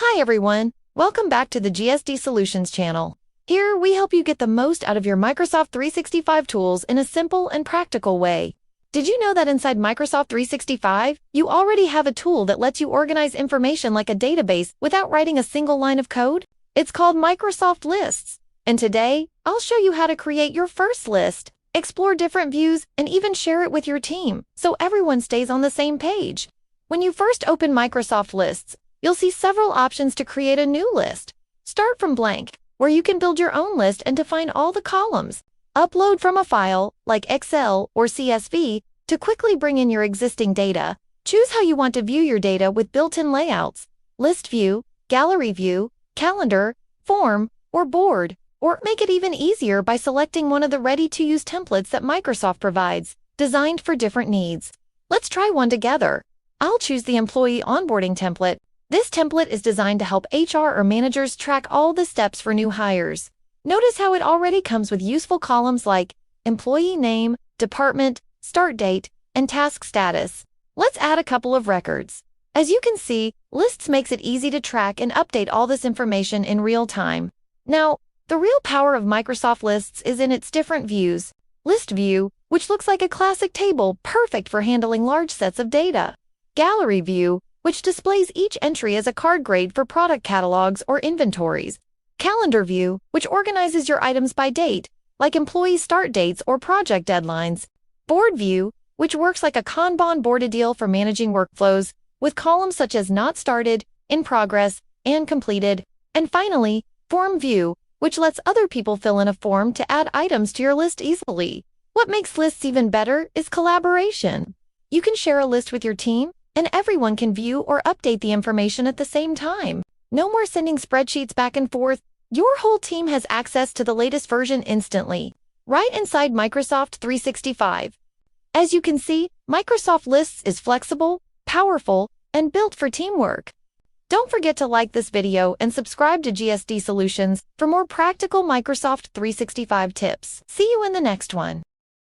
Hi everyone, welcome back to the GSDSolutions channel. Here we help you get the most out of your Microsoft 365 tools in a simple and practical way. Did you know that inside Microsoft 365, you already have a tool that lets you organize information like a database without writing a single line of code? It's called Microsoft Lists. And today, I'll show you how to create your first list, explore different views, and even share it with your team so everyone stays on the same page. When you first open Microsoft Lists, you'll see several options to create a new list. Start from blank, where you can build your own list and define all the columns. Upload from a file, like Excel or CSV, to quickly bring in your existing data. Choose how you want to view your data with built-in layouts: list view, gallery view, calendar, form, or board. Or make it even easier by selecting one of the ready-to-use templates that Microsoft provides, designed for different needs. Let's try one together. I'll choose the Employee Onboarding template. This template is designed to help HR or managers track all the steps for new hires. Notice how it already comes with useful columns like employee name, department, start date, and task status. Let's add a couple of records. As you can see, Lists makes it easy to track and update all this information in real time. Now, the real power of Microsoft Lists is in its different views. List view, which looks like a classic table, perfect for handling large sets of data. Gallery view, which displays each entry as a card grade for product catalogs or inventories. Calendar view, which organizes your items by date, like employee start dates or project deadlines. Board view, which works like a Kanban board deal for managing workflows, with columns such as not started, in progress, and completed. And finally, form view, which lets other people fill in a form to add items to your list easily. What makes lists even better is collaboration. You can share a list with your team, and everyone can view or update the information at the same time. No more sending spreadsheets back and forth. Your whole team has access to the latest version instantly, right inside Microsoft 365. As you can see, Microsoft Lists is flexible, powerful, and built for teamwork. Don't forget to like this video and subscribe to GSDSolutions for more practical Microsoft 365 tips. See you in the next one.